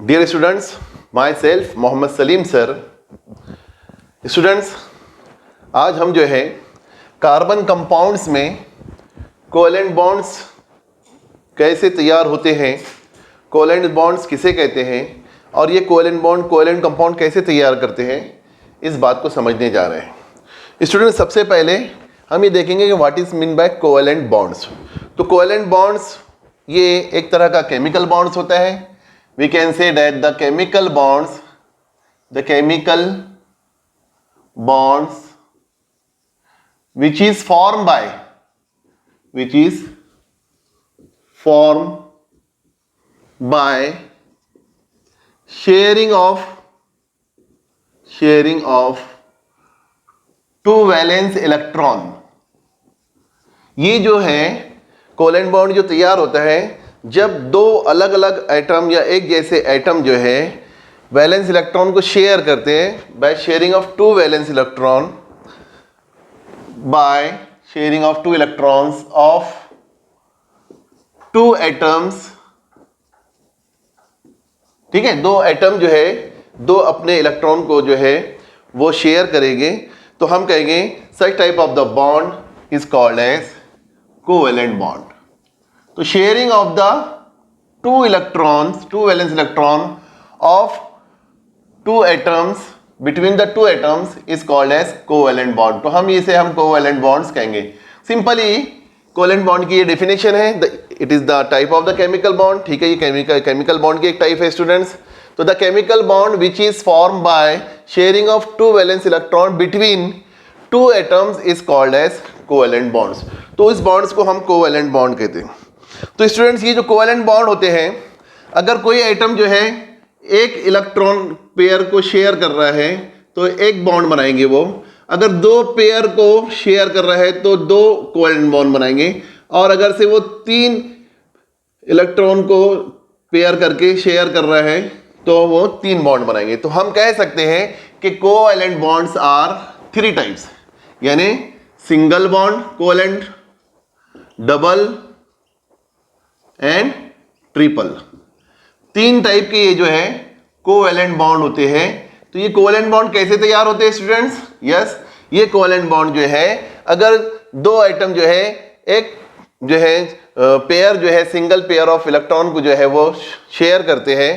Dear students, myself Mohammed Salim sir. Students, आज हम जो है कार्बन कंपाउंड्स में कोवेलेंट बॉन्ड्स कैसे तैयार होते हैं, कोवेलेंट बॉन्ड्स किसे कहते हैं और ये कोवेलेंट बॉन्ड कोवेलेंट कंपाउंड कैसे तैयार करते हैं, इस बात को समझने जा रहे हैं। स्टूडेंट्स, सबसे पहले हम ये देखेंगे कि what is mean by covalent bonds. तो कोवेलेंट बॉन्ड्स ये एक तरह का केमिकल बॉन्ड्स होता है। We can say that the chemical bonds which is formed by sharing of two valence electron। ये जो है कोवेलेंट बॉन्ड जो तैयार होता है जब दो अलग अलग एटम या एक जैसे एटम जो है वैलेंस इलेक्ट्रॉन को शेयर करते हैं by sharing of two valence electron of two atoms. ठीक है, दो एटम जो है दो अपने इलेक्ट्रॉन को जो है वो शेयर करेंगे, तो हम कहेंगे such type of the bond is called as covalent bond. तो sharing of the two valence electron of two atoms between the two atoms is called as covalent bond. तो हम कोवेलेंट बॉन्ड्स कहेंगे। Simply covalent bond की ये definition है, it is the type of the chemical bond. ठीक है, ये chemical bond की एक टाइप है स्टूडेंट्स। तो the chemical bond which is form by sharing of two valence electron between two atoms is called as covalent bonds. तो इस bonds को हम कोवेलेंट बॉन्ड कहते हैं। तो स्टूडेंट्स, ये जो कोवेलेंट बॉन्ड होते हैं, अगर कोई एटम जो है एक इलेक्ट्रॉन पेयर को शेयर कर रहा है तो एक बॉन्ड बनाएंगे वो। अगर दो पेयर को शेयर कर रहा है तो दो कोवेलेंट बॉन्ड बनाएंगे, और अगर से वो तीन इलेक्ट्रॉन को पेयर करके शेयर कर रहा है तो वो तीन बॉन्ड बनाएंगे। तो हम कह सकते हैं कि covalent bonds are three types, यानी single bond covalent, double and triple. तीन टाइप के ये जो है कोवेलेंट बॉन्ड होते हैं। तो ये कोवेलेंट बॉन्ड कैसे तैयार होते हैं स्टूडेंट्स? यस, ये कोवेलेंट बॉन्ड जो है अगर दो आइटम जो है एक जो है पेयर जो है सिंगल पेयर ऑफ इलेक्ट्रॉन को जो है वो शेयर करते हैं,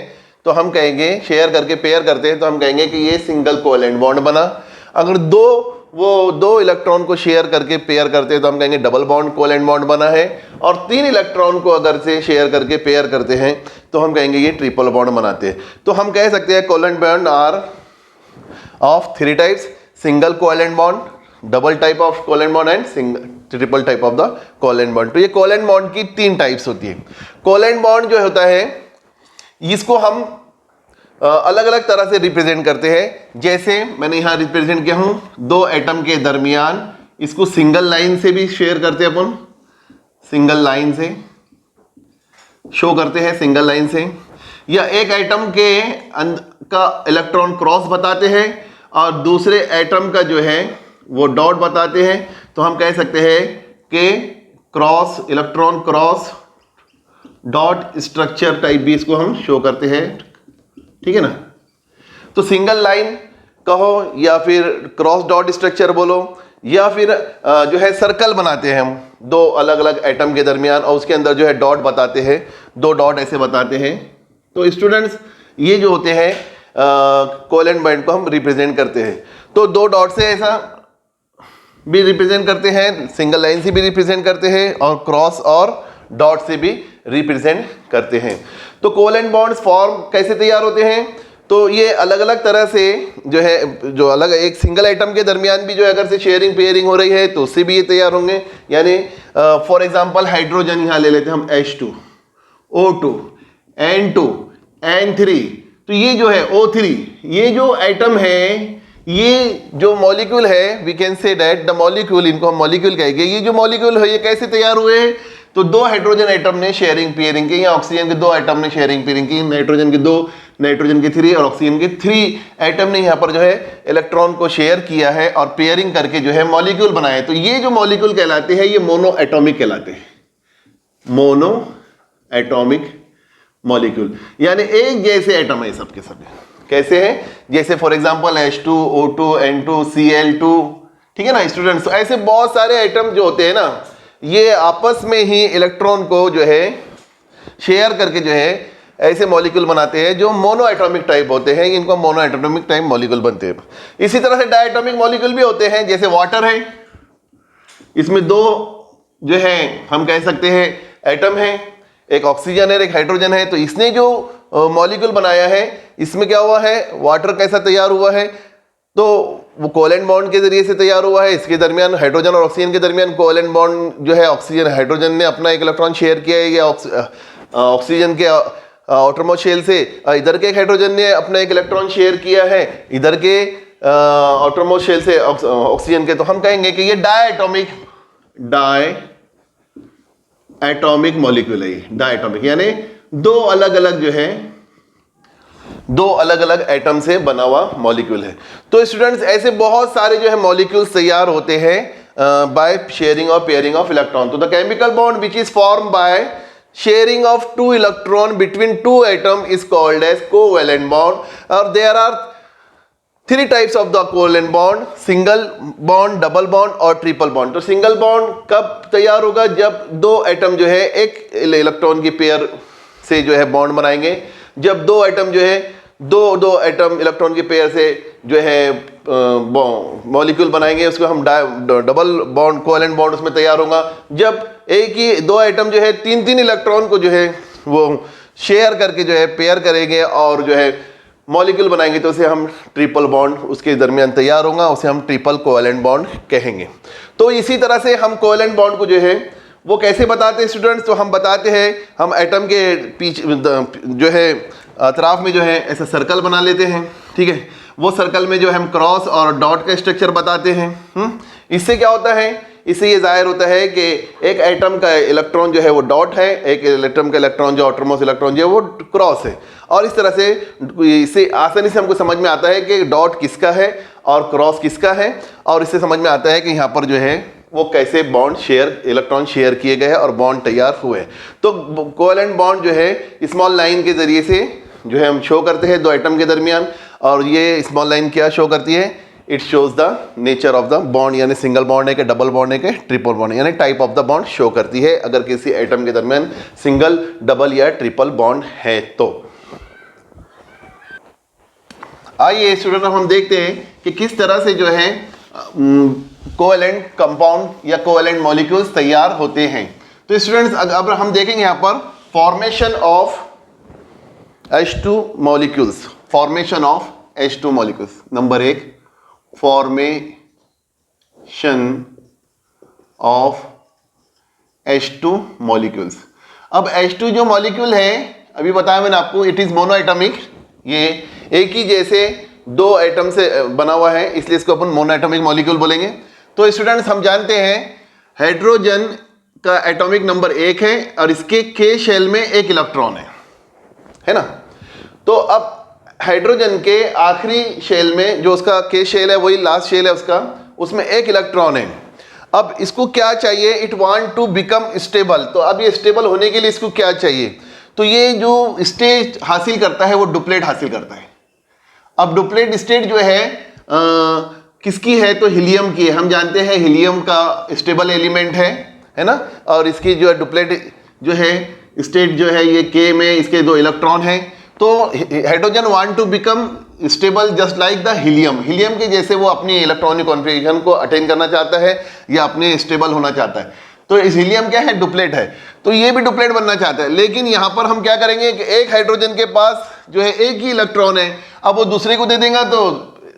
तो हम कहेंगे शेयर करके पेयर करते हैं तो हम कहेंगे कि ये सिंगल कोवेलेंट बॉन्ड बना। अगर दो इलेक्ट्रॉन को शेयर करके पेयर करते हैं तो हम कहेंगे डबल बॉन्ड कोवेलेंट बॉन्ड बना है। और तीन इलेक्ट्रॉन को अगर से शेयर करके पेयर करते हैं तो हम कहेंगे ये ट्रिपल बॉन्ड बनाते हैं। तो हम कह सकते हैं covalent bond are of three types: single covalent bond, double type of covalent bond and triple type of the covalent bond. तो ये कोवेलेंट बॉन्ड की तीन टाइप्स होती है। कोवेलेंट बॉन्ड जो होता है इसको हम अलग अलग तरह से रिप्रेजेंट करते हैं। जैसे मैंने यहाँ रिप्रेजेंट किया हूँ, दो एटम के दरमियान, इसको सिंगल लाइन से भी शेयर करते हैं अपन, सिंगल लाइन से शो करते हैं, सिंगल लाइन से। या एक एटम के का इलेक्ट्रॉन क्रॉस बताते हैं और दूसरे एटम का जो है वो डॉट बताते हैं, तो हम कह सकते हैं कि cross electron cross dot structure type भी इसको हम शो करते हैं। ठीक है ना? तो सिंगल लाइन कहो या फिर क्रॉस डॉट स्ट्रक्चर बोलो, या फिर जो है सर्कल बनाते हैं हम दो अलग अलग एटम के दरमियान और उसके अंदर जो है डॉट बताते हैं, दो डॉट ऐसे बताते हैं। तो स्टूडेंट्स, ये जो होते हैं कोवेलेंट बॉन्ड को हम रिप्रेजेंट करते हैं। तो दो डॉट से ऐसा भी रिप्रेजेंट करते हैं, सिंगल लाइन से भी रिप्रेजेंट करते हैं और क्रॉस और डॉट से भी रिप्रेजेंट करते हैं। तो कोवेलेंट बॉन्ड्स फॉर्म कैसे तैयार होते हैं? तो ये अलग अलग तरह से जो है जो अलग एक सिंगल आइटम के दरमियान भी जो है अगर से शेयरिंग पेयरिंग हो रही है तो उससे भी ये तैयार होंगे। यानी फॉर एग्जांपल हाइड्रोजन यहाँ ले लेते हैं हम H2, O2, N2, N3। तो ये जो है O3, ये जो आइटम है, ये जो मॉलिक्यूल है, we can say that the molecule, इनको हम मॉलिक्यूल कहेंगे। ये जो मॉलिक्यूल है ये कैसे तैयार हुए हैं? तो दो हाइड्रोजन एटम ने शेयरिंग पेयरिंग की, या ऑक्सीजन के दो एटम ने शेयरिंग पेयरिंग की, नाइट्रोजन के दो, नाइट्रोजन के 3 और ऑक्सीजन के 3 एटम ने यहाँ पर जो है इलेक्ट्रॉन को शेयर किया है और पेयरिंग करके जो है मॉलिक्यूल बनाए। तो ये जो मॉलिक्यूल कहलाते हैं ये मोनो एटॉमिक कहलाते हैं, मोनो एटॉमिक मॉलिक्यूल, यानी एक जैसे एटम है सबके सब। कैसे हैं? जैसे for example H2O2 N2 Cl2, ठीक है ना स्टूडेंट्स। तो ऐसे बहुत सारे एटम जो होते हैं ना, ये आपस में ही इलेक्ट्रॉन को जो है शेयर करके जो है ऐसे मॉलिक्यूल बनाते हैं जो मोनो एटॉमिक टाइप होते हैं, इनको मोनो एटॉमिक टाइप मॉलिक्यूल बनते हैं। इसी तरह से डायटॉमिक मॉलिक्यूल भी होते हैं, जैसे वाटर है, इसमें दो जो है हम कह सकते हैं एटम है, एक ऑक्सीजन है एक हाइड्रोजन है। तो इसने जो मॉलिक्यूल बनाया है, इसमें क्या हुआ है, वाटर कैसा तैयार हुआ है, तो वो कोवेलेंट बॉन्ड के जरिए से तैयार हुआ है। इसके दरमियान हाइड्रोजन और ऑक्सीजन के दरमियान कोवेलेंट बॉन्ड जो है, ऑक्सीजन हाइड्रोजन ने अपना एक इलेक्ट्रॉन शेयर किया है, या ऑक्सीजन के आउटरमोस्ट शेल से इधर के हाइड्रोजन ने अपना एक इलेक्ट्रॉन शेयर किया है इधर के आउटरमोस्ट शेल से ऑक्सीजन के। तो हम कहेंगे कि ये डायटॉमिक मॉलिक्यूल है। डायटॉमिक यानी दो अलग अलग एटम से बना हुआ मॉलिक्यूल है। तो स्टूडेंट्स ऐसे बहुत सारे जो है मॉलिक्यूल्स तैयार होते हैं बाय शेयरिंग और पेयरिंग ऑफ इलेक्ट्रॉन। तो the chemical bond which is form bye sharing of two electron between two atom is called as covalent bond, or there are three types of the covalent bond: single bond, double bond और triple bond। तो single bond कब तैयार होगा? जब दो atom जो है एक इलेक्ट्रॉन की पेयर से जो है बॉन्ड बनाएंगे। जब दो एटम जो है दो एटम इलेक्ट्रॉन की पेयर से जो है मॉलिक्यूल बनाएंगे, उसको हम डबल बॉन्ड कोवेलेंट बॉन्ड उसमें तैयार होगा। जब एक ही दो एटम जो है तीन इलेक्ट्रॉन को जो है वो शेयर करके जो है पेयर करेंगे और जो है मॉलिक्यूल बनाएंगे, तो उसे हम ट्रिपल बॉन्ड उसके दरमियान तैयार होगा, उसे हम ट्रिपल कोवेलेंट बॉन्ड कहेंगे। तो इसी तरह से हम कोवेलेंट बॉन्ड को जो है वो कैसे बताते हैं स्टूडेंट्स? तो हम बताते हैं, हम एटम के पीछे जो है अतराफ में जो है ऐसा सर्कल बना लेते हैं, ठीक है। वो सर्कल में जो हम क्रॉस और डॉट का स्ट्रक्चर बताते हैं। इससे क्या होता है? इससे ये जाहिर होता है कि एक एटम का इलेक्ट्रॉन जो है वो डॉट है, एक एटम का इलेक्ट्रॉन जो आउटरमोस्ट इलेक्ट्रॉन जो है वो क्रॉस है। और इस तरह से इससे आसानी से हमको समझ में आता है कि डॉट किसका है और क्रॉस किसका है, और इससे समझ में आता है कि यहाँ पर जो है वो कैसे बॉन्ड शेयर इलेक्ट्रॉन शेयर किए गए हैं और बॉन्ड तैयार हुए। तो कोवेलेंट बॉन्ड जो है स्मॉल लाइन के जरिए से जो है हम शो करते हैं दो एटम के दरमियान। और ये स्मॉल लाइन क्या शो करती है? It shows the nature of the bond, यानी सिंगल बॉन्ड है कि डबल बॉन्ड है कि ट्रिपल बॉन्ड, यानी type of the bond show करती है अगर किसी एटम के दरमियान सिंगल, डबल या ट्रिपल बॉन्ड है। तो आइए स्टूडेंट हम देखते हैं कि किस तरह से जो है कोवेलेंट कंपाउंड या कोवेलेंट मॉलिक्यूल्स तैयार होते हैं। तो स्टूडेंट्स अब हम देखेंगे यहाँ पर formation of H2 molecules. Formation of H2 molecules, number 1 formation of H2 molecules. अब H2 जो मॉलिक्यूल है, अभी बताया मैंने आपको, इट इज मोनोएटॉमिक। ये एक ही जैसे दो एटम से बना हुआ है, इसलिए इसको अपन मोनोएटॉमिक मॉलिक्यूल बोलेंगे। तो स्टूडेंट्स हम जानते हैं हाइड्रोजन का एटॉमिक नंबर 1 है और इसके के शेल में एक इलेक्ट्रॉन है ना। तो अब हाइड्रोजन के आखिरी शेल में जो उसका के शेल है, वही लास्ट शेल है उसका, उसमें एक इलेक्ट्रॉन है। अब इसको क्या चाहिए? It want to become stable. तो अब ये स्टेबल होने के लिए इसको क्या चाहिए? तो ये जो स्टेट हासिल करता है वो डुप्लेट हासिल करता है। अब डुप्लेट स्टेट जो है किसकी है? तो हीलियम की है। हम जानते हैं हीलियम का स्टेबल एलिमेंट है ना। और इसकी जो है डुप्लेट जो है स्टेट जो है ये के में इसके दो इलेक्ट्रॉन हैं। तो hydrogen want to become stable just like the helium. Helium के जैसे वो अपनी इलेक्ट्रॉनिक कॉन्फ़िगरेशन को अटेन करना चाहता है या अपने स्टेबल होना चाहता है। तो इस हीलियम क्या है? डुप्लेट है। तो ये भी डुप्लेट बनना चाहता है। लेकिन यहाँ पर हम क्या करेंगे कि एक हाइड्रोजन के पास जो है एक ही इलेक्ट्रॉन है, अब वो दूसरे को दे देगा तो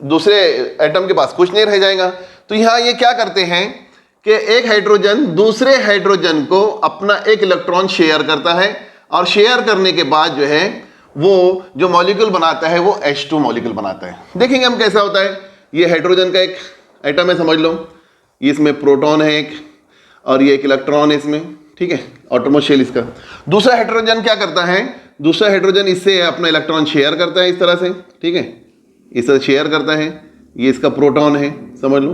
दूसरे एटम के पास कुछ नहीं रह जाएगा। तो यहाँ ये क्या करते हैं कि एक हाइड्रोजन दूसरे हाइड्रोजन को अपना एक इलेक्ट्रॉन शेयर करता है, और शेयर करने के बाद जो है वो जो मॉलिक्यूल बनाता है वो H2 मॉलिक्यूल बनाता है। देखेंगे हम कैसा होता है। ये हाइड्रोजन का एक एटम है, समझ लो, इसमें प्रोटॉन है एक और ये एक इलेक्ट्रॉन है इसमें, ठीक है, आउटरमोस्ट शेल इसका। दूसरा हाइड्रोजन क्या करता है? दूसरा हाइड्रोजन इससे अपना इलेक्ट्रॉन शेयर करता है इस तरह से, ठीक है, इस तरह शेयर करता है। ये इसका प्रोटॉन है, समझ लो।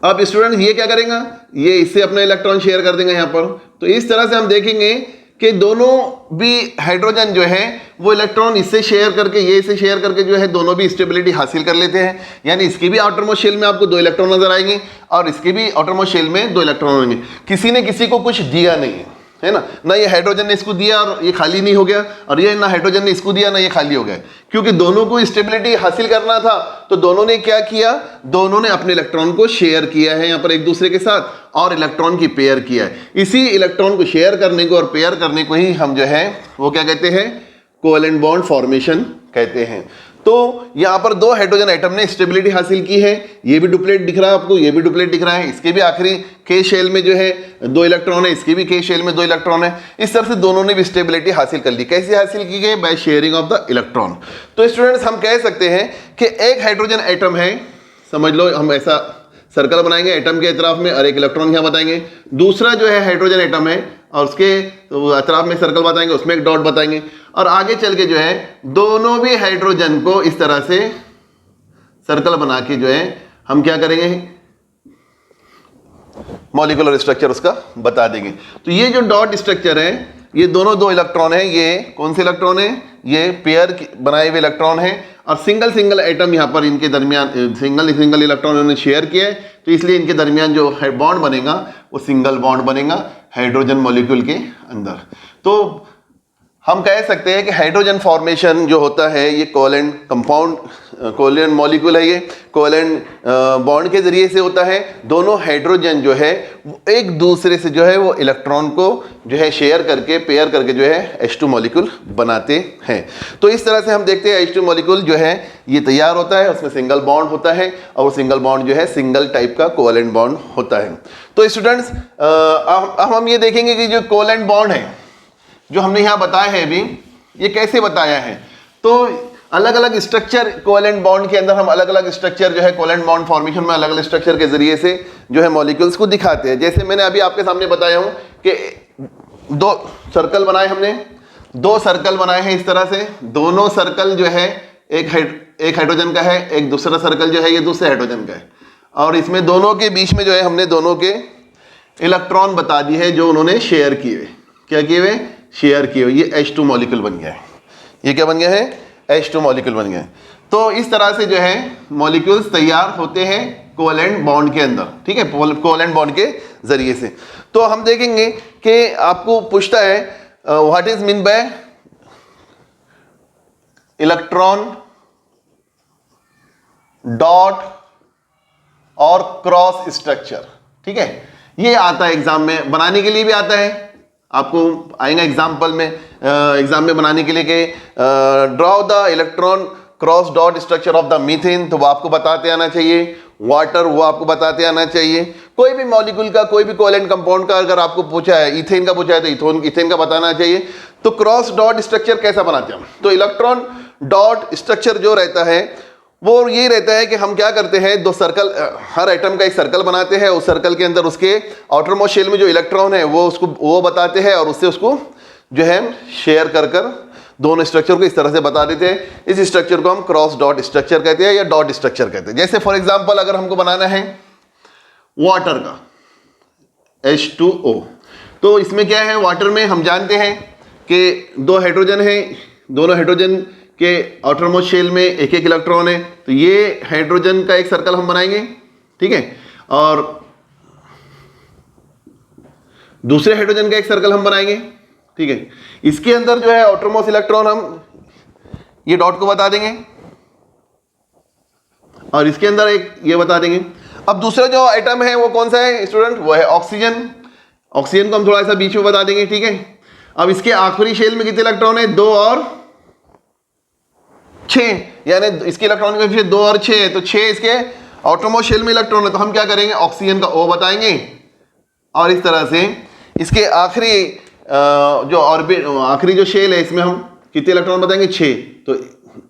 अब स्टूडेंट ये क्या करेगा, ये इससे अपना इलेक्ट्रॉन शेयर कर देंगे यहाँ पर। तो इस तरह से हम देखेंगे कि दोनों भी हाइड्रोजन जो है वो इलेक्ट्रॉन इससे शेयर करके, ये इससे शेयर करके जो है दोनों भी स्टेबिलिटी हासिल कर लेते हैं। यानी इसकी भी आउटरमोस्ट शेल में आपको 2 इलेक्ट्रॉन नजर आएंगे और इसके भी आउटरमोस्ट शेल में 2 इलेक्ट्रॉन होंगे। किसी ने किसी को कुछ दिया नहीं है ना ये हाइड्रोजन ने इसको दिया और ये खाली नहीं हो गया, और ये ना हाइड्रोजन ने इसको दिया ना ये खाली हो गया, क्योंकि दोनों को स्टेबिलिटी हासिल करना था। तो दोनों ने क्या किया, दोनों ने अपने इलेक्ट्रॉन को शेयर किया है यहाँ पर एक दूसरे के साथ, और इलेक्ट्रॉन की पेयर किया है। इसी इलेक्ट्रॉन को शेयर करने को और पेयर करने को ही हम जो है वो क्या कहते हैं, कोवेलेंट बॉन्ड फॉर्मेशन कहते हैं। तो यहाँ पर 2 हाइड्रोजन एटम ने स्टेबिलिटी हासिल की है। ये भी डुप्लेट दिख रहा है आपको, ये भी डुप्लेट दिख रहा है। इसके भी आखिरी के शेल में जो है 2 इलेक्ट्रॉन है, इसके भी के शेल में 2 इलेक्ट्रॉन है। इस तरह से दोनों ने भी स्टेबिलिटी हासिल कर ली। कैसे हासिल की गई, bye sharing of the electron. तो स्टूडेंट्स हम कह सकते हैं कि एक हाइड्रोजन एटम है, समझ लो हम ऐसा सर्कल बनाएंगे एटम के अतराफ में और एक इलेक्ट्रॉन यहाँ बताएंगे। दूसरा जो है हाइड्रोजन एटम है और उसके अतराफ में सर्कल बताएंगे, उसमें एक डॉट बताएंगे, और आगे चल के जो है दोनों भी हाइड्रोजन को इस तरह से सर्कल बना के जो है हम क्या करेंगे, मॉलिक्यूलर स्ट्रक्चर उसका बता देंगे। तो ये जो डॉट स्ट्रक्चर है, ये दोनों 2 इलेक्ट्रॉन है। ये कौन से इलेक्ट्रॉन है, ये पेयर बनाए हुए इलेक्ट्रॉन है, और सिंगल सिंगल एटम यहाँ पर इनके दरमियान सिंगल सिंगल इलेक्ट्रॉन उन्होंने शेयर किया है। तो इसलिए इनके दरमियान जो बॉन्ड बनेगा वो सिंगल बॉन्ड बनेगा हाइड्रोजन मॉलिक्यूल के अंदर। तो हम कह सकते हैं कि हाइड्रोजन फॉर्मेशन जो होता है ये कोवेलेंट कंपाउंड, कोवेलेंट मॉलिक्यूल है, ये कोवेलेंट बॉन्ड के जरिए से होता है। दोनों हाइड्रोजन जो है एक दूसरे से जो है वो इलेक्ट्रॉन को जो है शेयर करके, पेयर करके जो है H2 मॉलिक्यूल बनाते हैं। तो इस तरह से हम देखते हैं H2 मॉलिक्यूल जो है ये तैयार होता है, उसमें सिंगल बॉन्ड होता है, और वो सिंगल बॉन्ड जो है सिंगल टाइप का कोवेलेंट बॉन्ड होता है। तो स्टूडेंट्स अब हम ये देखेंगे कि जो कोवेलेंट बॉन्ड है जो हमने यहाँ बताया है अभी, ये कैसे बताया है। तो अलग अलग स्ट्रक्चर कोवेलेंट बॉन्ड के अंदर हम अलग अलग स्ट्रक्चर जो है कोवेलेंट बॉन्ड फॉर्मेशन में अलग अलग स्ट्रक्चर के जरिए से जो है मॉलिक्यूल्स को दिखाते हैं। जैसे मैंने अभी आपके सामने बताया हूँ कि 2 सर्कल बनाए हमने, 2 सर्कल बनाए हैं इस तरह से। दोनों सर्कल जो है एक हाइड्रोजन का है, एक दूसरा सर्कल जो है ये दूसरे हाइड्रोजन का है, और इसमें दोनों के बीच में जो है हमने दोनों के इलेक्ट्रॉन बता दिए है जो उन्होंने शेयर किए हुए। क्या किए हुए, शेयर किए हुए। ये H2 मॉलिक्यूल बन गया है। ये क्या बन गया है, H2 मॉलिक्यूल बन गया है। तो इस तरह से जो है मॉलिक्यूल्स तैयार होते हैं कोवेलेंट बॉन्ड के अंदर, ठीक है, कोवेलेंट बॉन्ड के जरिए से। तो हम देखेंगे कि आपको पूछता है what is mean by electron dot और क्रॉस स्ट्रक्चर, ठीक है। ये आता है एग्जाम में, बनाने के लिए भी आता है, आपको आएगा एग्जाम्पल में, एग्जाम में बनाने के लिए कि draw the electron cross dot structure of the methane, तो वो आपको बताते आना चाहिए। वाटर, वो आपको बताते आना चाहिए। कोई भी मॉलिक्यूल का, कोई भी कोवेलेंट कंपाउंड का अगर आपको पूछा है, इथेन का पूछा है तो इथेन का बताना चाहिए। तो क्रॉस डॉट स्ट्रक्चर कैसा बनाते हैं हम, तो इलेक्ट्रॉन डॉट स्ट्रक्चर जो रहता है वो ये रहता है कि हम क्या करते हैं, 2 सर्कल, हर एटम का एक सर्कल बनाते हैं। उस सर्कल के अंदर उसके आउटर मोस्ट शेल में जो इलेक्ट्रॉन है वो बताते हैं, और उससे उसको जो है शेयर कर दोनों स्ट्रक्चर को इस तरह से बता देते हैं। इस स्ट्रक्चर को हम क्रॉस डॉट स्ट्रक्चर कहते हैं या डॉट स्ट्रक्चर कहते हैं। जैसे फॉर एग्जांपल अगर हमको बनाना है वाटर का H2O, तो इसमें क्या है, वाटर में हम जानते हैं कि 2 हाइड्रोजन है, दोनों हाइड्रोजन के आउटर मोस्ट शेल में एक एक इलेक्ट्रॉन है। तो ये हाइड्रोजन का एक सर्कल हम बनाएंगे, ठीक है, और दूसरे हाइड्रोजन का एक सर्कल हम बनाएंगे, ठीक है। इसके अंदर जो है आउटर मोस्ट इलेक्ट्रॉन हम ये डॉट को बता देंगे, और इसके अंदर एक ये बता देंगे। अब दूसरा जो आइटम है वो कौन सा है स्टूडेंट, वो है ऑक्सीजन। ऑक्सीजन को हम थोड़ा सा बीच में बता देंगे, ठीक है। अब इसके आखिरी शेल में कितने इलेक्ट्रॉन है, 2 और 6, यानी इसके इलेक्ट्रॉन के पीछे 2 और 6 है, तो 6 इसके आउटरमोस्ट शेल में इलेक्ट्रॉन है। तो हम क्या करेंगे, ऑक्सीजन का O बताएंगे, और इस तरह से इसके आखिरी जो ऑर्बिट, आखिरी जो शेल है, इसमें हम कितने इलेक्ट्रॉन बताएंगे, 6। तो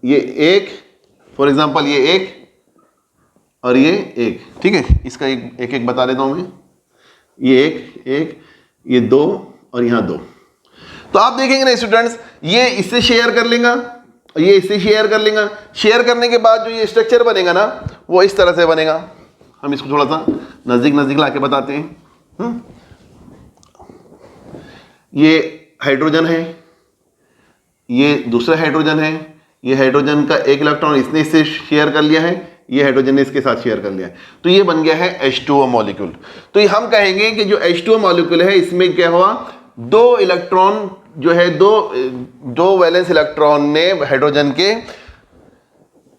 ये 1, फॉर एग्जांपल ये 1 और ये 1, ठीक है। इसका एक एक बता देता हूं मैं, ये 1, ये 2 और यहाँ 2। तो आप देखेंगे ना स्टूडेंट्स, ये इससे शेयर कर लेगा, ये इससे शेयर कर लेगा। शेयर करने के बाद जो ये स्ट्रक्चर बनेगा ना, वो इस तरह से बनेगा। हम इसको थोड़ा सा नजदीक नजदीक लाके बताते हैं। ये हाइड्रोजन है, ये दूसरा हाइड्रोजन है, ये हाइड्रोजन का एक इलेक्ट्रॉन इसने इससे शेयर कर लिया है, ये हाइड्रोजन ने इसके साथ शेयर कर लिया है, तो ये बन गया है H2O मॉलिक्यूल। तो ये हम कहेंगे कि जो H2O मॉलिक्यूल है इसमें क्या हुआ, दो इलेक्ट्रॉन जो है दो वैलेंस इलेक्ट्रॉन ने हाइड्रोजन के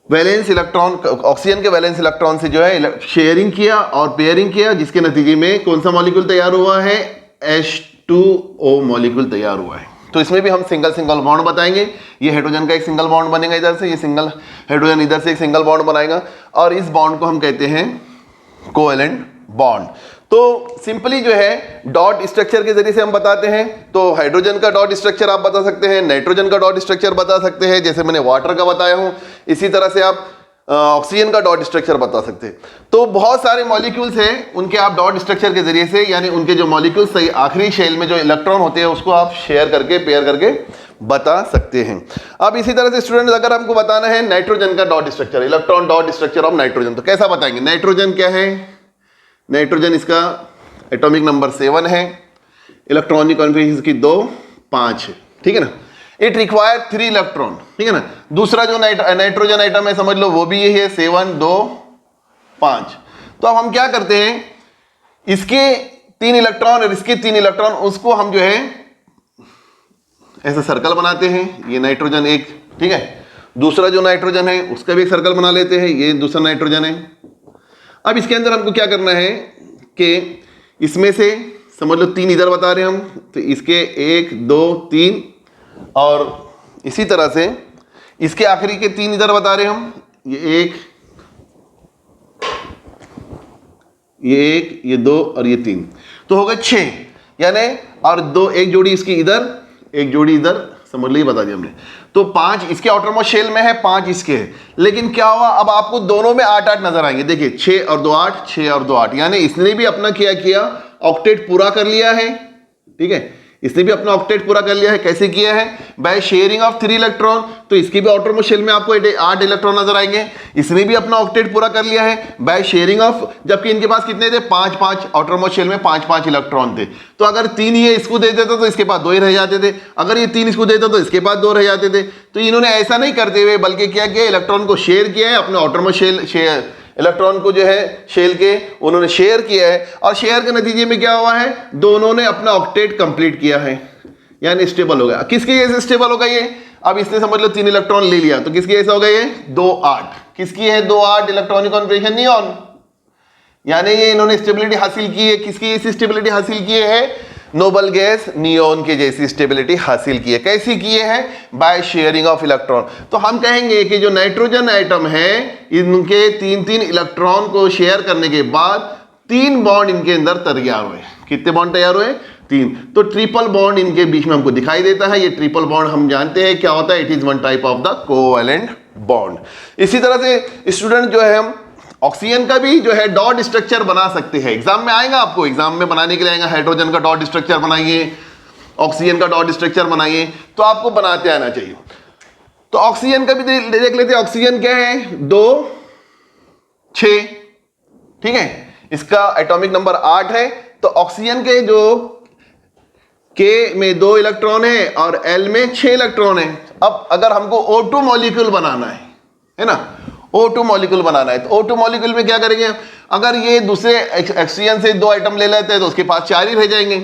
वैलेंस इलेक्ट्रॉन, ऑक्सीजन के वैलेंस इलेक्ट्रॉन से जो है शेयरिंग किया और पेयरिंग किया, जिसके नतीजे में कौन सा मॉलिक्यूल तैयार हुआ है, H2O मॉलिक्यूल तैयार हुआ है। तो इसमें भी हम सिंगल सिंगल बॉन्ड बताएंगे। ये हाइड्रोजन का एक सिंगल बॉन्ड बनेगा इधर से, ये सिंगल हाइड्रोजन इधर से एक सिंगल बॉन्ड बनाएगा, और इस बॉन्ड को हम कहते हैं कोवेलेंट बॉन्ड। तो सिंपली जो है डॉट स्ट्रक्चर के जरिए से हम बताते हैं। तो हाइड्रोजन का डॉट स्ट्रक्चर आप बता सकते हैं, नाइट्रोजन का डॉट स्ट्रक्चर बता सकते हैं, जैसे मैंने वाटर का बताया हूं, इसी तरह से आप ऑक्सीजन का डॉट स्ट्रक्चर बता सकते हैं। तो बहुत सारे मॉलिक्यूल्स हैं, उनके आप डॉट स्ट्रक्चर के जरिए से, यानी उनके जो मॉलिक्यूल्स सही आखिरी शेल में जो इलेक्ट्रॉन होते हैं उसको आप शेयर करके पेयर करके बता सकते हैं। अब इसी तरह से स्टूडेंट्स अगर हमको बताना है नाइट्रोजन का dot structure, electron dot structure of nitrogen, तो कैसा बताएंगे। नाइट्रोजन क्या है, नाइट्रोजन इसका एटॉमिक नंबर 7 है, इलेक्ट्रॉनिक कॉन्फ़िगरेशन इसकी 2 5 है, ठीक है ना। इट रिक्वायर 3 इलेक्ट्रॉन, ठीक है ना। दूसरा जो नाइट्रोजन आइटम है समझ लो वो भी यही है, 7 2 5। तो अब हम क्या करते हैं, इसके 3 इलेक्ट्रॉन और इसके 3 इलेक्ट्रॉन, उसको हम जो है ऐसा सर्कल बनाते हैं। ये नाइट्रोजन एक, ठीक है, दूसरा जो नाइट्रोजन है उसका भी एक सर्कल बना लेते हैं, ये दूसरा नाइट्रोजन है। अब इसके अंदर हमको क्या करना है कि इसमें से समझ लो 3 इधर बता रहे हैं हम, तो इसके 1 2 3, और इसी तरह से इसके आखिरी के 3 इधर बता रहे हैं हम, ये 1 ये 2 और ये 3, तो हो गए 6, यानी और 2 एक जोड़ी इसकी इधर एक जोड़ी इधर, समझ लो ये बता दिया हमने। तो 5 इसके आउटरमोस्ट शेल में है, 5 इसके है, लेकिन क्या हुआ, अब आपको दोनों में 8 8 नजर आएंगे। देखिए 6 और 2 8, 6 और 2 8, यानी इसने भी अपना क्या किया, ऑक्टेट पूरा कर लिया है, ठीक है, इसने भी अपना ऑक्टेट पूरा कर लिया है। कैसे किया है, बाय शेयरिंग ऑफ 3 इलेक्ट्रॉन, तो इसके भी आउटरमोस्ट शेल में आपको 8 इलेक्ट्रॉन नजर आएंगे। इसने भी अपना ऑक्टेट पूरा कर लिया है बाय शेयरिंग ऑफ, जबकि इनके पास कितने थे, 5 5, आउटरमोस्ट शेल में 5 5 इलेक्ट्रॉन थे। तो अगर 3 ये इसको दे देता तो इसके पास 2 ही रह जाते थे, अगर ये 3 इसको देता तो इसके पास 2 रह जाते थे। तो इन्होंने ऐसा नहीं करते हुए बल्कि क्या किया, इलेक्ट्रॉन को शेयर किया है, अपने आउटरमोस्ट शेल इलेक्ट्रॉन को जो है शेल के उन्होंने शेयर किया है, और शेयर के नतीजे में क्या हुआ है, दोनों ने अपना ऑक्टेट कंप्लीट किया है, यानी स्टेबल हो गया। किसके जैसे स्टेबल होगा ये, अब इसने समझ लो 3 इलेक्ट्रॉन ले लिया, तो किसकी ऐसा हो गया ये 2 8, किसकी है 2 8, इलेक्ट्रॉनिक कॉन्फ़िगरेशन नियॉन, यानी ये इन्होंने स्टेबिलिटी हासिल की है। किसकी जैसी स्टेबिलिटी हासिल की है, नोबल गैस नियॉन के जैसी स्टेबिलिटी हासिल की है। कैसी की है, बाय शेयरिंग ऑफ इलेक्ट्रॉन। तो हम कहेंगे कि जो नाइट्रोजन आइटम है इनके 3 इलेक्ट्रॉन को शेयर करने के बाद 3 बॉन्ड इनके अंदर तैयार हुए। कितने बॉन्ड तैयार हुए, 3। तो ट्रिपल बॉन्ड इनके बीच में हमको दिखाई देता है। ये ट्रिपल बॉन्ड हम जानते हैं क्या होता है, it is one type of the covalent bond. इसी तरह से स्टूडेंट जो है हम ऑक्सीजन का भी जो है डॉट स्ट्रक्चर बना सकते हैं। एग्जाम में आएगा, आपको एग्जाम में बनाने के लिए आएगा, हाइड्रोजन का डॉट स्ट्रक्चर बनाइए, ऑक्सीजन का डॉट स्ट्रक्चर बनाइए, तो आपको बनाते आना चाहिए। तो ऑक्सीजन का भी देख लेते हैं। ऑक्सीजन क्या है, 2 6, ठीक है, इसका एटॉमिक नंबर 8 है। तो ऑक्सीजन के जो K में 2 इलेक्ट्रॉन है और L में 6 इलेक्ट्रॉन है। अब अगर हमको O2 मॉलिक्यूल बनाना है ना, O2 मॉलिक्यूल बनाना है, तो O2 मॉलिक्यूल में क्या करेंगे, अगर ये दूसरे ऑक्सीजन से 2 आइटम ले लेते हैं तो उसके पास 4 ही रह जाएंगे।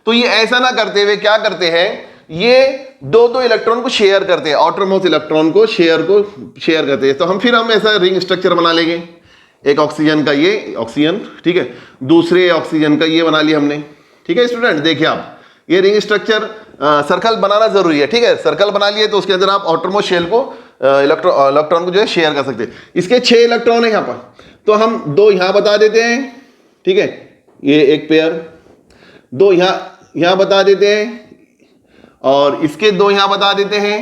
तो ये ऐसा ना करते हुए क्या करते हैं, ये 2 इलेक्ट्रॉन को शेयर करते हैं, आउटरमोस्ट इलेक्ट्रॉन को शेयर करते हैं। तो हम ऐसा रिंग स्ट्रक्चर बना लेंगे, एक ऑक्सीजन का ये ऑक्सीजन, ठीक है, दूसरे ऑक्सीजन का ये बना लिया हमने, ठीक है स्टूडेंट। देखिए आप ये रिंग स्ट्रक्चर सर्कल बनाना जरूरी है, ठीक है, सर्कल बना लिए तो उसके अंदर आप आउटरमोस्ट शेल को इलेक्ट्रॉन को जो है शेयर कर सकते हैं। इसके 6 इलेक्ट्रॉन है यहाँ पर, तो हम 2 यहाँ बता देते हैं, ठीक है, ये एक पेयर, 2 यहाँ बता देते हैं, और इसके 2 यहाँ बता देते हैं,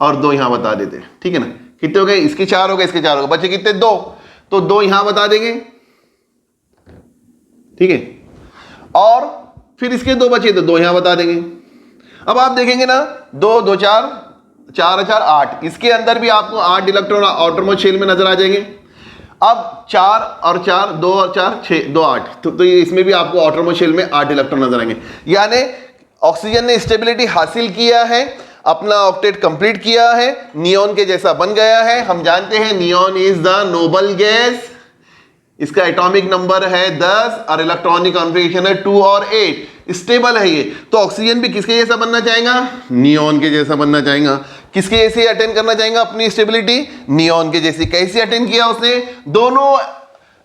और 2 यहाँ बता देते हैं, ठीक है ना। कितने हो गए, इसके 4 हो गए, इसके 4 हो गए, बचे कितने 2, तो 2 यहां बता देंगे, ठीक है, और फिर इसके 2 बचे तो 2 यहां बता देंगे। अब आप देखेंगे ना, 2 2 4 4 4 8, इसके अंदर भी आपको 8 इलेक्ट्रॉन आउटरमोस्ट शेल में नजर आ जाएंगे। अब 4 और 4, 2 और 4 6, 2 8, तो इसमें भी आपको आउटरमोस्ट शेल में 8 इलेक्ट्रॉन नजर आएंगे। यानी ऑक्सीजन ने स्टेबिलिटी हासिल किया है, अपना ऑक्टेट कंप्लीट किया है, नियॉन के जैसा बन गया है। हम जानते हैं neon is the noble gas, इसका एटॉमिक नंबर है 10 और इलेक्ट्रॉनिक कॉन्फ़िगरेशन है 2 और 8, स्टेबल है ये। तो ऑक्सीजन भी किसके जैसा बनना चाहेगा? नियॉन के जैसा बनना चाहेगा। किसके जैसे अटेन करना चाहेगा अपनी स्टेबिलिटी? नियॉन के जैसी। कैसे अटेन किया उसने? दोनों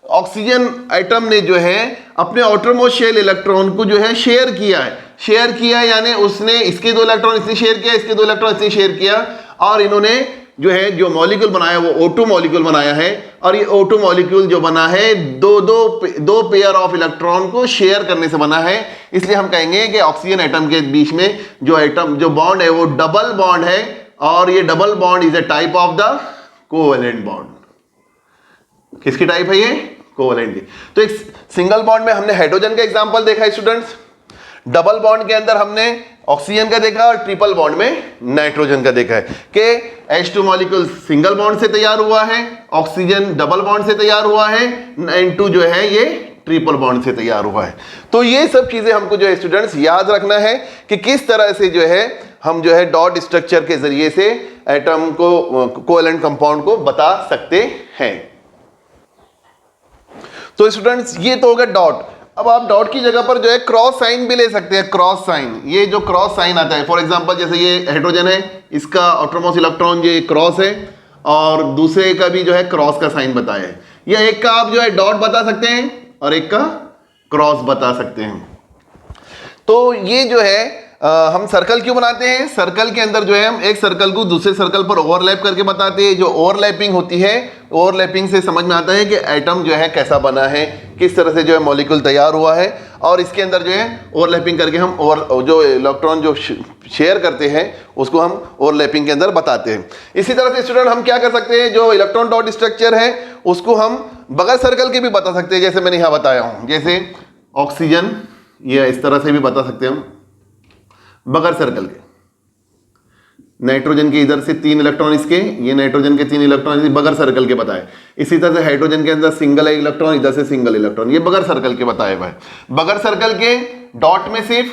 ऑक्सीजन एटम ने जो है अपने आउटरमोस्ट शेल इलेक्ट्रॉन को जो है शेयर किया है। शेयर किया यानी उसने इसके 2 इलेक्ट्रॉन इसने शेयर किया, इसके 2 इलेक्ट्रॉन इसने शेयर किया, और इन्होंने जो है जो मॉलिक्यूल बनाया वो O2 मॉलिक्यूल बनाया है। और ये O2 मॉलिक्यूल जो बना है दो पेयर ऑफ इलेक्ट्रॉन को शेयर करने से बना है। इसलिए हम कहेंगे कि ऑक्सीजन एटम के बीच में जो बॉन्ड है वो डबल बॉन्ड है, और ये double bond is a type of the covalent bond. किसकी टाइप है ये? कोवेलेंट की। तो एक सिंगल बॉन्ड में हमने हाइड्रोजन का एग्जांपल देखा है स्टूडेंट्स, डबल बॉन्ड के अंदर हमने ऑक्सीजन का देखा, और ट्रिपल बॉन्ड में नाइट्रोजन का देखा है कि H2 मॉलिक्यूल सिंगल बॉन्ड से तैयार हुआ है, ऑक्सीजन डबल बॉन्ड से तैयार हुआ है, N2 जो है ये ट्रिपल बॉन्ड से तैयार हुआ है। तो ये सब चीजें हमको जो है स्टूडेंट्स याद रखना है कि किस तरह से जो है हम जो है डॉट स्ट्रक्चर के जरिए से एटम को, कोवेलेंट कंपाउंड को बता सकते हैं। तो स्टूडेंट्स ये तो होगा डॉट। अब आप डॉट की जगह पर जो है क्रॉस साइन भी ले सकते हैं। क्रॉस साइन, ये जो क्रॉस साइन आता है, फॉर एग्जांपल जैसे ये हाइड्रोजन है, इसका आउटरमोस्ट इलेक्ट्रॉन ये क्रॉस है, और दूसरे का भी जो है क्रॉस का साइन बताया है। या एक का आप जो है डॉट बता सकते हैं और एक का क्रॉस बता सकते हैं। तो ये जो है हम सर्कल क्यों बनाते हैं? सर्कल के अंदर जो है हम एक सर्कल को दूसरे सर्कल पर ओवरलैप करके बताते हैं। जो ओवरलैपिंग होती है, ओवरलैपिंग से समझ में आता है कि एटम जो है कैसा बना है, किस तरह से जो है मॉलिक्यूल तैयार हुआ है, और इसके अंदर जो है ओवरलैपिंग करके हम जो इलेक्ट्रॉन जो शेयर करते हैं उसको हम ओवरलैपिंग के अंदर बताते हैं। इसी तरह से स्टूडेंट हम क्या कर सकते हैं, जो इलेक्ट्रॉन डॉट स्ट्रक्चर है उसको हम बगैर सर्कल के भी बता सकते हैं, जैसे मैंने यहाँ बताया हूँ। जैसे ऑक्सीजन, ये इस तरह से भी बता सकते हैं हम बगैर सर्कल के। नाइट्रोजन के इधर से 3 इलेक्ट्रॉन इसके, ये नाइट्रोजन के 3 इलेक्ट्रॉन बगैर सर्कल के बताए। इसी तरह से हाइड्रोजन के अंदर सिंगल इलेक्ट्रॉन, इधर से सिंगल इलेक्ट्रॉन, ये बगैर सर्कल के बताए हुए। बगैर सर्कल के डॉट में सिर्फ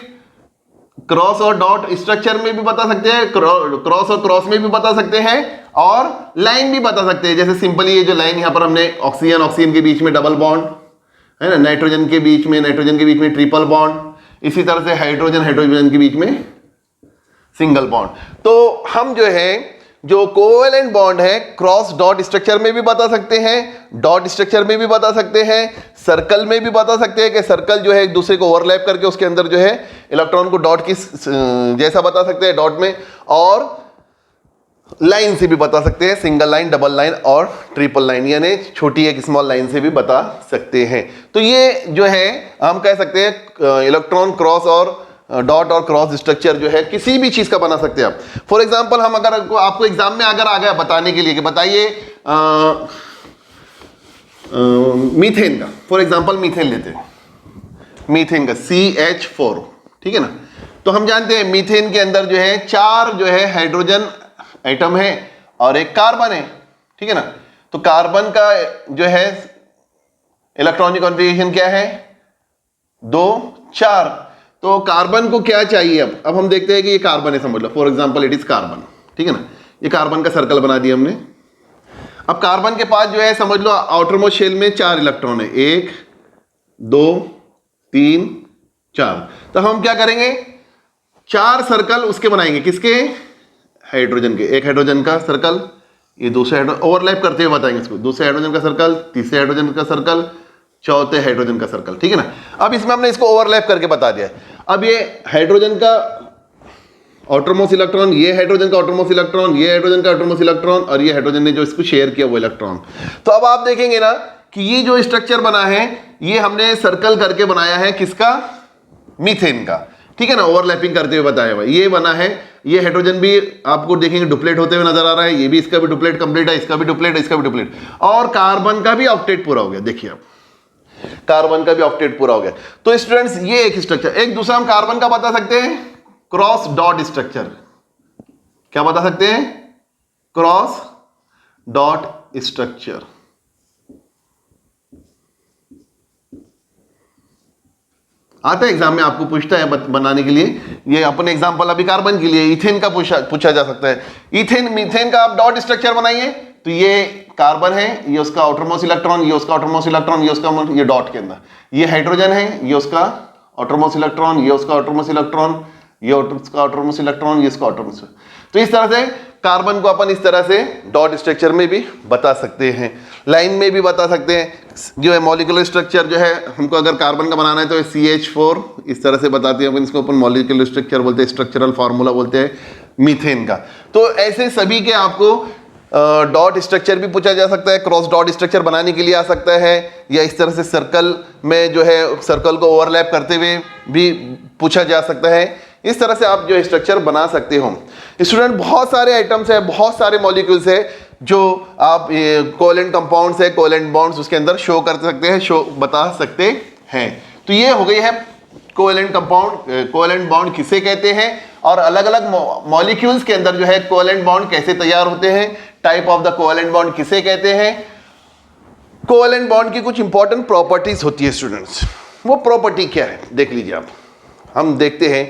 क्रॉस और डॉट स्ट्रक्चर में भी बता सकते हैं, क्रॉस और क्रॉस में भी बता सकते हैं, और लाइन भी बता सकते हैं। जैसे सिंपली ये जो लाइन यहाँ पर हमने ऑक्सीजन के बीच में डबल बॉन्ड है ना, नाइट्रोजन के बीच में ट्रिपल बॉन्ड, इसी तरह से हाइड्रोजन के बीच में सिंगल बॉन्ड। तो हम जो है जो कोवेलेंट बॉन्ड है क्रॉस डॉट स्ट्रक्चर में भी बता सकते हैं, डॉट स्ट्रक्चर में भी बता सकते हैं, सर्कल में भी बता सकते हैं कि सर्कल जो है एक दूसरे को ओवरलैप करके उसके अंदर जो है इलेक्ट्रॉन को डॉट की जैसा बता सकते हैं डॉट में, और लाइन से भी बता सकते हैं, सिंगल लाइन, डबल लाइन और ट्रिपल लाइन, यानी छोटी एक स्मॉल लाइन से भी बता सकते हैं। तो ये जो है हम कह सकते हैं इलेक्ट्रॉन क्रॉस और डॉट और क्रॉस स्ट्रक्चर जो है किसी भी चीज का बना सकते हैं आप। फॉर एग्जांपल हम अगर आपको एग्जाम में अगर आ गया बताने के लिए कि बताइए मीथेन का, फॉर एग्जांपल मीथेन लेते हैं, मीथेन का CH4, ठीक है ना। तो हम जानते हैं मीथेन के अंदर जो है 4 जो है हाइड्रोजन एटम है और एक कार्बन है, ठीक है ना। तो कार्बन का जो है इलेक्ट्रॉनिक कॉन्फ़िगरेशन क्या है? 2 4। तो कार्बन को क्या चाहिए? अब हम देखते हैं कि ये कार्बन है, समझ लो for example it is carbon, ठीक है ना। ये कार्बन का सर्कल बना दिया हमने। अब कार्बन के पास जो है समझ लो आउटरमोस्ट शेल में 4 इलेक्ट्रॉन है, 1 2 3 4। तो हम क्या करेंगे, 4 सर्कल उसके बनाएंगे, किसके? हाइड्रोजन के। एक हाइड्रोजन का सर्कल, ये दूसरे ओवरलैप करते हुए बताएंगे इसको, दूसरे हाइड्रोजन का सर्कल, तीसरे हाइड्रोजन का सर्कल, चौथे हाइड्रोजन का सर्कल, ठीक है ना। अब इसमें हमने इसको ओवरलैप करके बता दिया। अब ये हाइड्रोजन का आउटरमोस्ट इलेक्ट्रॉन, ये हाइड्रोजन का आउटरमोस्ट इलेक्ट्रॉन, ये हाइड्रोजन का आउटरमोस्ट इलेक्ट्रॉन, और ये हाइड्रोजन ने जो इसको शेयर किया वो इलेक्ट्रॉन। तो अब आप देखेंगे ना कि ये जो स्ट्रक्चर बना है ये हमने सर्कल करके बनाया है, किसका? मीथेन का, ठीक है ना। ओवरलैपिंग करते हुए बताया हुआ ये बना है। ये हाइड्रोजन भी आपको देखेंगे डुप्लेट होते हुए नजर आ रहा है, ये भी इसका भी डुप्लेट कंप्लीट है, इसका भी डुप्लेट, इसका भी डुप्लेट, और कार्बन का भी ऑक्टेट पूरा हो गया। देखिए आप, कार्बन का भी ऑक्टेट पूरा हो गया। तो स्टूडेंट्स ये एक स्ट्रक्चर। एक दूसरा हम कार्बन का बता सकते हैं क्रॉस डॉट स्ट्रक्चर। क्या बता सकते हैं? Cross dot structure. आता है एग्जाम में, आपको पूछता है बनाने के लिए। ये अपने एग्जाम्पल अभी कार्बन के लिए इथेन का पूछा जा सकता है। इथेन मीथेन का आप डॉट स्ट्रक्चर बनाइए तो ये कार्बन है, ये उसका आउटरमोस्ट इलेक्ट्रॉन, ये उसका आउटरमोस्ट इलेक्ट्रॉन, ये उसका, ये डॉट के अंदर ये हाइड्रोजन है, ये उसका आउटरमोस्ट इलेक्ट्रॉन, ये उसका आउटरमोस्ट इलेक्ट्रॉन, ये उसका आउटरमोस्ट इलेक्ट्रॉन, ये इसका आउटरमोस्ट। तो इस तरह से कार्बन को अपन इस तरह से डॉट स्ट्रक्चर में भी बता सकते हैं, लाइन में भी बता सकते हैं। जो है मॉलिक्यूलर स्ट्रक्चर जो है, हमको अगर कार्बन का बनाना है तो CH4 इस तरह से बताते हैं अपन, इसको अपन मॉलिक्यूलर स्ट्रक्चर बोलते हैं, स्ट्रक्चरल फार्मूला बोलते हैं मीथेन का। तो ऐसे सभी के आपको डॉट स्ट्रक्चर भी पूछा जा सकता है, क्रॉस डॉट स्ट्रक्चर बनाने के लिए आ सकता है, या इस तरह से सर्कल में जो है सर्कल को ओवरलैप करते हुए भी पूछा जा सकता है। इस तरह से आप जो स्ट्रक्चर बना सकते हो। स्टूडेंट बहुत सारे आइटम्स है, बहुत सारे मॉलिक्यूल्स है जो आप कोवेलेंट कंपाउंड्स है, कोवेलेंट बॉन्ड्स उसके अंदर शो कर सकते हैं, शो बता सकते हैं। तो ये हो गई है कोवेलेंट कंपाउंड, कोवेलेंट बॉन्ड किसे कहते हैं, और अलग अलग मॉलिक्यूल्स के अंदर जो है कोवेलेंट बॉन्ड कैसे तैयार होते हैं, type of the covalent bond किसे कहते हैं। कोवेलेंट बॉन्ड की कुछ इंपॉर्टेंट प्रॉपर्टीज होती है स्टूडेंट्स, वो प्रॉपर्टी क्या है देख लीजिए आप। हम देखते हैं,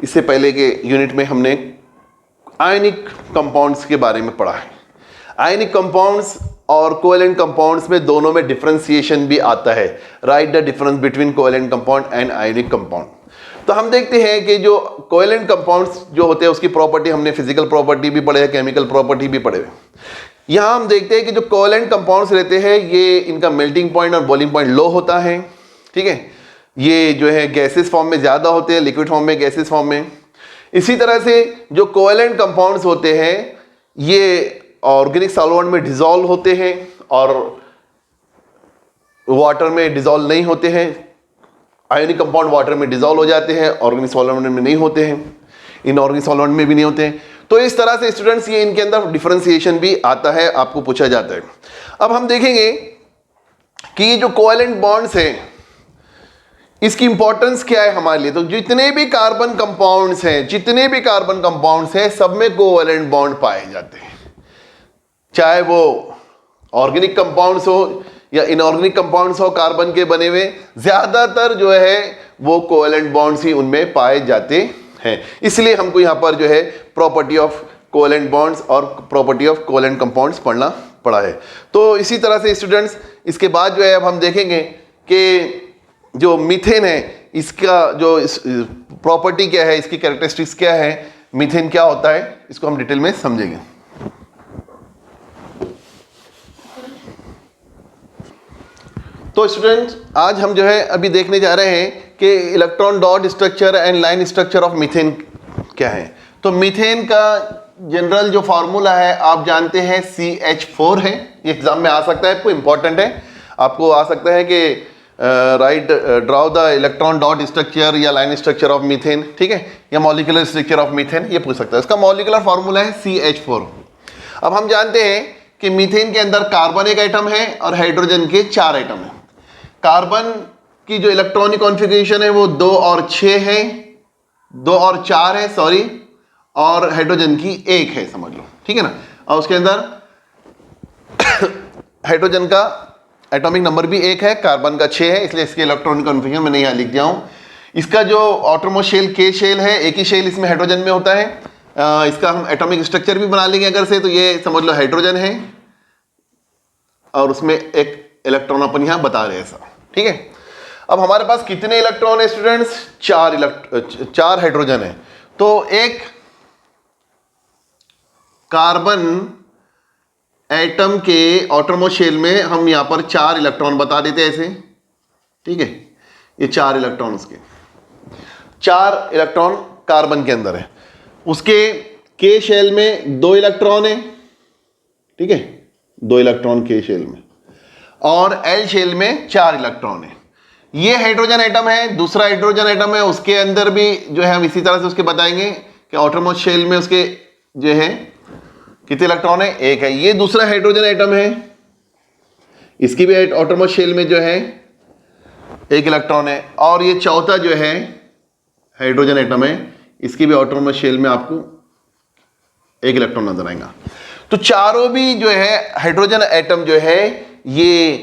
इससे पहले के यूनिट में हमने आयनिक कंपाउंड्स के बारे में पढ़ा है। आयनिक कंपाउंड्स और कोवेलेंट कंपाउंड्स में दोनों में डिफरेंशिएशन भी आता है। Right the difference between covalent compound and ionic compound. तो हम देखते हैं कि जो कोवेलेंट कंपाउंड्स जो होते हैं उसकी प्रॉपर्टी हमने फिजिकल प्रॉपर्टी भी पढ़े है, केमिकल प्रॉपर्टी भी पढ़े हुए। यहाँ हम देखते हैं कि जो कोवेलेंट कंपाउंड्स रहते हैं ये इनका मेल्टिंग पॉइंट और बॉइलिंग पॉइंट लो होता है, ठीक है। ये जो है गैसेस फॉर्म में ज़्यादा होते हैं, लिक्विड फॉर्म में, गैसेस फॉर्म में। इसी तरह से जो कोवेलेंट कंपाउंड्स होते हैं ये ऑर्गेनिक सॉल्वेंट में डिसॉल्व होते हैं और वाटर में डिसॉल्व नहीं होते हैं। आयनिक कंपाउंड वाटर में डिसॉल्व हो जाते हैं, ऑर्गेनिक सॉल्वेंट में नहीं होते हैं, इनऑर्गेनिक सॉल्वेंट में भी नहीं होते हैं। तो इस तरह से स्टूडेंट्स ये इनके अंदर डिफरेंशिएशन भी आता है, आपको पूछा जाता है। अब हम देखेंगे कि ये जो कोवेलेंट बॉन्ड्स हैं इसकी इंपॉर्टेंस क्या है हमारे लिए। तो जितने भी कार्बन कंपाउंड्स हैं, जितने भी कार्बन कंपाउंड्स हैं सब में कोवेलेंट बॉन्ड पाए जाते हैं, चाहे वो ऑर्गेनिक कंपाउंड्स हो या इनऑर्गेनिक कंपाउंड्स हो कार्बन के बने हुए, ज्यादातर जो है वो कोवेलेंट बॉन्ड्स ही उनमें पाए जाते हैं। इसलिए हमको यहाँ पर जो है प्रॉपर्टी ऑफ कोवेलेंट बॉन्ड्स और प्रॉपर्टी ऑफ कोवेलेंट कंपाउंड्स पढ़ना पड़ा है। तो इसी तरह से स्टूडेंट्स इसके बाद जो है अब हम देखेंगे कि जो मीथेन है इसका जो प्रॉपर्टी क्या है, इसकी कैरेक्टरिस्टिक्स क्या है, मीथेन क्या होता है, इसको हम डिटेल में समझेंगे। तो स्टूडेंट्स आज हम जो है अभी देखने जा रहे हैं कि electron dot structure and line structure of methane क्या है। तो मीथेन का जनरल जो फार्मूला है आप जानते हैं CH4 है। ये एग्जाम में आ सकता है, आपको इंपॉर्टेंट है, आपको आ सकता है कि right draw the electron dot structure या लाइन स्ट्रक्चर ऑफ मीथेन, ठीक है, या मॉलिक्यूलर स्ट्रक्चर ऑफ मीथेन, ये पूछ सकता है। इसका मॉलिक्यूलर फार्मूला है CH4। अब हम जानते हैं कि मीथेन के अंदर कार्बन एक एटम है और हाइड्रोजन के 4 एटम है। कार्बन की जो इलेक्ट्रॉनिक कॉन्फ़िगरेशन है वो 2 और 6 है, 2 और 4 है सॉरी, और हाइड्रोजन की 1 है समझ लो, ठीक है ना। और उसके अंदर हाइड्रोजन का एटॉमिक नंबर भी 1 है, कार्बन का 6 है, इसलिए इसके इलेक्ट्रॉनिक कॉन्फ़िगरेशन में नहीं यहाँ लिख दिया हूँ। इसका जो आउटरमोस्ट शेल K शेल है, एक ही शेल इसमें हाइड्रोजन में होता है। इसका हम एटॉमिक स्ट्रक्चर भी बना लेंगे अगर से, तो ये समझ लो हाइड्रोजन है और उसमें एक इलेक्ट्रॉन अपन यहाँ बता रहे हैं ऐसा, ठीक है। अब हमारे पास कितने इलेक्ट्रॉन है स्टूडेंट्स, 4 हाइड्रोजन है। तो एक कार्बन एटम के आउटरमोस्ट शेल में हम यहाँ पर 4 इलेक्ट्रॉन बता देते हैं ऐसे, ठीक है। ये 4 इलेक्ट्रॉन, उसके 4 इलेक्ट्रॉन कार्बन के अंदर है। उसके K शेल में 2 इलेक्ट्रॉन है, ठीक है, 2 इलेक्ट्रॉन K शेल में, और L शेल में 4 इलेक्ट्रॉन है। ये हाइड्रोजन एटम है, दूसरा हाइड्रोजन एटम है, उसके अंदर भी जो है हम इसी तरह से उसके बताएंगे कि आउटरमोस्ट शेल में उसके जो है कितने इलेक्ट्रॉन है, 1 है। ये दूसरा हाइड्रोजन एटम है, इसकी भी आउटरमोस्ट शेल में जो है 1 इलेक्ट्रॉन है, और ये चौथा जो है हाइड्रोजन एटम है, इसकी भी आउटरमोस्ट शेल में आपको 1 इलेक्ट्रॉन नजर आएगा। तो चारों भी जो है हाइड्रोजन एटम जो है ये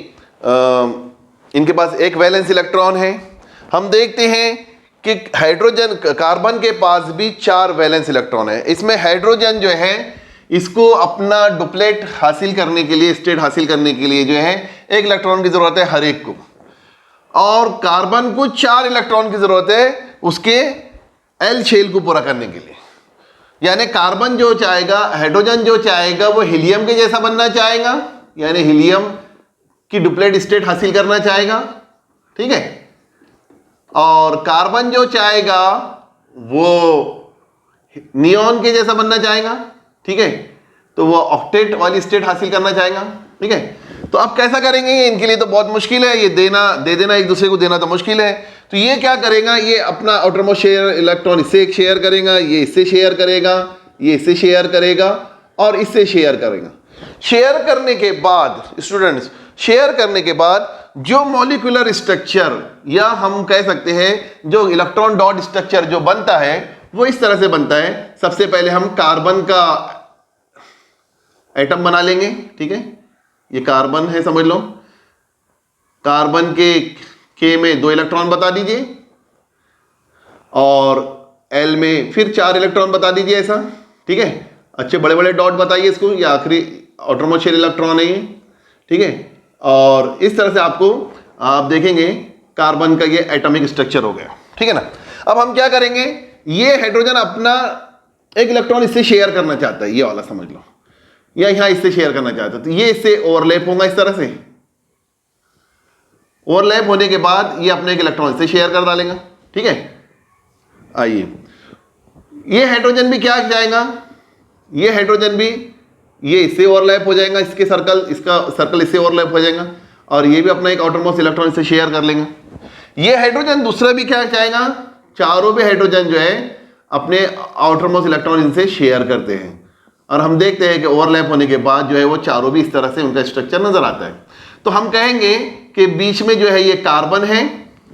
इनके पास एक वैलेंस इलेक्ट्रॉन है हम देखते हैं कि हाइड्रोजन कार्बन के पास भी 4 वैलेंस इलेक्ट्रॉन है। इसमें हाइड्रोजन जो है इसको अपना डुप्लेट हासिल करने के लिए, स्टेट हासिल करने के लिए जो है 1 इलेक्ट्रॉन की जरूरत है हर एक को, और कार्बन को 4 इलेक्ट्रॉन की जरूरत है उसके एल शेल को पूरा करने के लिए। यानी कार्बन जो चाहेगा, हाइड्रोजन जो चाहेगा वो हीलियम के जैसा बनना चाहेगा, यानी हीलियम की डुप्लेट स्टेट हासिल करना चाहेगा, ठीक है। और कार्बन जो चाहेगा वो नियॉन के जैसा बनना चाहेगा, ठीक है, तो वो ऑक्टेट वाली स्टेट हासिल करना चाहेगा, ठीक है। तो अब कैसा करेंगे, इनके लिए तो बहुत मुश्किल है, ये दे देना एक दूसरे को देना तो मुश्किल है। तो ये क्या करेगा, ये अपना आउटरमोस्ट शेयर इलेक्ट्रॉन इससे एक शेयर करेगा, ये इससे शेयर करेगा, ये इससे शेयर करेगा और इससे शेयर करेगा। शेयर करने के बाद स्टूडेंट्स, शेयर करने के बाद जो मॉलिक्यूलर स्ट्रक्चर या हम कह सकते हैं जो इलेक्ट्रॉन डॉट स्ट्रक्चर जो बनता है वो इस तरह से बनता है। सबसे पहले हम कार्बन का एटम बना लेंगे, ठीक है, ये कार्बन है समझ लो। कार्बन के में 2 इलेक्ट्रॉन बता दीजिए और एल में फिर 4 इलेक्ट्रॉन बता दीजिए ऐसा, ठीक है। अच्छे बड़े बड़े डॉट बताइए इसको, ये आखिरी आउटरमोस्ट शेल इलेक्ट्रॉन है ये, ठीक है। और इस तरह से आपको आप देखेंगे कार्बन का ये एटॉमिक स्ट्रक्चर हो गया, ठीक है ना। अब हम क्या करेंगे, ये हाइड्रोजन अपना 1 इलेक्ट्रॉन इससे शेयर करना चाहता है, ये वाला समझ लो, या यहां इससे शेयर करना चाहता है, तो ये इससे ओवरलैप होगा इस तरह से। ओवरलैप होने के बाद ये अपने 1 इलेक्ट्रॉन इससे शेयर कर डालेगा, ठीक है। आइए, ये हाइड्रोजन भी क्या जाएगा, ये हाइड्रोजन भी ये इससे ओवरलैप हो जाएगा, इसके सर्कल, इसका सर्कल इससे ओवरलैप हो जाएगा और ये भी अपना एक आउटरमोस्ट इलेक्ट्रॉन इससे शेयर कर लेंगे। ये हाइड्रोजन दूसरा भी क्या चाहेगा, चारों भी हाइड्रोजन जो है अपने आउटरमोस्ट इलेक्ट्रॉन इनसे शेयर करते हैं और हम देखते हैं कि ओवरलैप होने के बाद जो है वो चारों भी इस तरह से उनका स्ट्रक्चर नजर आता है। तो हम कहेंगे कि बीच में जो है ये कार्बन है,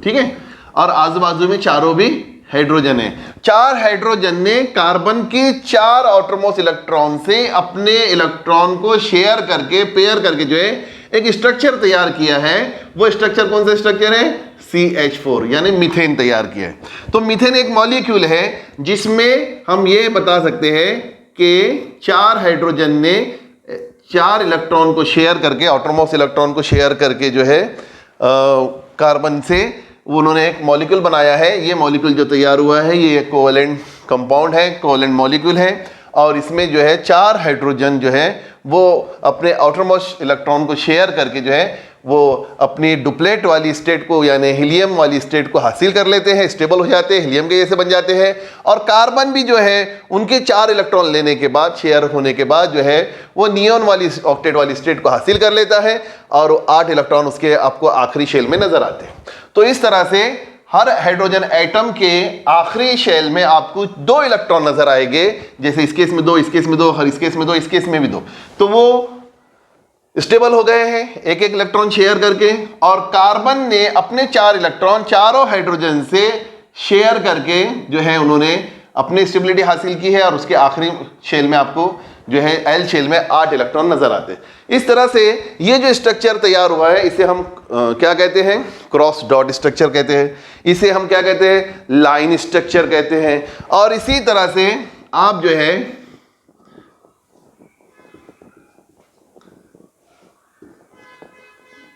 ठीक है, और आजू बाजू में चारों भी हाइड्रोजन है। 4 हाइड्रोजन ने कार्बन के 4 आउटरमोस्ट इलेक्ट्रॉन से अपने इलेक्ट्रॉन को शेयर करके, पेयर करके जो है एक स्ट्रक्चर तैयार किया है। वो स्ट्रक्चर कौन सा स्ट्रक्चर है, CH4 यानी मीथेन तैयार किया है। तो मीथेन एक मॉलिक्यूल है जिसमें हम ये बता सकते हैं कि 4 हाइड्रोजन ने 4 इलेक्ट्रॉन को शेयर करके, आउटरमोस्ट इलेक्ट्रॉन को शेयर करके जो है कार्बन से उन्होंने एक मॉलिक्यूल बनाया है। ये मॉलिक्यूल जो तैयार हुआ है ये कोवेलेंट कंपाउंड है, कोवेलेंट मॉलिक्यूल है और इसमें जो है 4 हाइड्रोजन जो है वो अपने आउटरमोस्ट इलेक्ट्रॉन को शेयर करके जो है वो अपनी डुप्लेट वाली स्टेट को यानी हीलियम वाली स्टेट को हासिल कर लेते हैं, स्टेबल हो जाते हैं, हीलियम के जैसे बन जाते हैं। और कार्बन भी जो है उनके 4 इलेक्ट्रॉन लेने के बाद, शेयर होने के बाद जो है वो नियॉन वाली ऑक्टेट वाली स्टेट को हासिल कर लेता है और 8 इलेक्ट्रॉन उसके आपको आखिरी शेल में नजर आते हैं। तो इस तरह से हर हाइड्रोजन एटम के आखिरी शेल में आपको 2 इलेक्ट्रॉन नजर आएंगे, जैसे इस केस में 2, इस केस में 2, हर इस केस में 2, इस केस में भी 2। तो वो स्टेबल हो गए हैं एक एक इलेक्ट्रॉन शेयर करके। और कार्बन ने अपने 4 इलेक्ट्रॉन चारों हाइड्रोजन से शेयर करके जो है उन्होंने अपनी स्टेबिलिटी हासिल की है और उसके आखिरी शेल में आपको जो है एल शेल में 8 इलेक्ट्रॉन नजर आते हैं। इस तरह से ये जो स्ट्रक्चर तैयार हुआ है इसे हम क्या कहते हैं, क्रॉस डॉट स्ट्रक्चर कहते हैं। इसे हम क्या कहते हैं, लाइन स्ट्रक्चर कहते हैं। और इसी तरह से आप जो है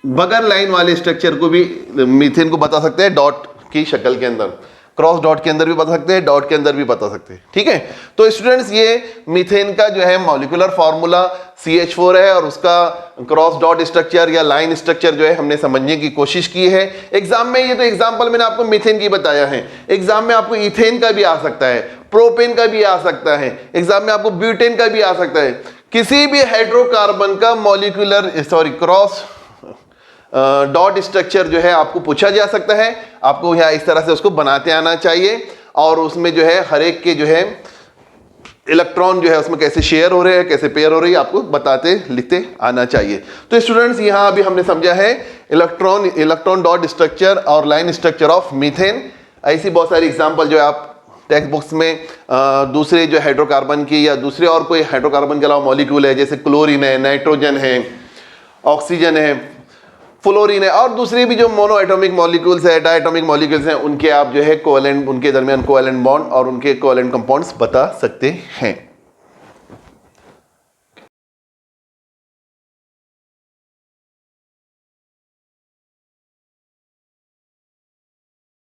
बगैर लाइन वाले स्ट्रक्चर को भी मीथेन को बता सकते हैं डॉट की शक्ल के अंदर, क्रॉस डॉट के अंदर भी बता सकते हैं, डॉट के अंदर भी बता सकते हैं, ठीक है। तो स्टूडेंट्स ये मीथेन का जो है मॉलिक्यूलर फॉर्मूला CH4 है और उसका क्रॉस डॉट स्ट्रक्चर या लाइन स्ट्रक्चर जो है हमने समझने की कोशिश की है। एग्जाम में ये तो एग्जाम्पल मैंने आपको मीथेन की बताया है, एग्जाम में आपको इथेन का भी आ सकता है, प्रोपेन का भी आ सकता है, एग्जाम में आपको ब्यूटेन का भी आ सकता है। किसी भी हाइड्रोकार्बन का मॉलिक्यूलर क्रॉस डॉट स्ट्रक्चर जो है आपको पूछा जा सकता है। आपको यहाँ इस तरह से उसको बनाते आना चाहिए और उसमें जो है हर एक के जो है इलेक्ट्रॉन जो है उसमें कैसे शेयर हो रहे हैं, कैसे पेयर हो रही है, आपको बताते लिखते आना चाहिए। तो स्टूडेंट्स यहाँ अभी हमने समझा है इलेक्ट्रॉन डॉट स्ट्रक्चर और लाइन स्ट्रक्चर ऑफ मीथेन। ऐसी बहुत सारी एग्जाम्पल जो है आप टेक्स्ट बुक्स में दूसरे जो हाइड्रोकार्बन की या दूसरे और कोई हाइड्रोकार्बन के अलावा मॉलिक्यूल है, जैसे क्लोरीन है, नाइट्रोजन है, ऑक्सीजन है, फ्लोरीन है, और दूसरी भी जो मोनो एटॉमिक मॉलिक्यूल्स है, डायटॉमिक मॉलिक्यूल्स हैं, उनके आप जो है कोवेलेंट, उनके दरमियान कोवेलेंट बॉन्ड और उनके कोवेलेंट कंपाउंड्स बता सकते हैं।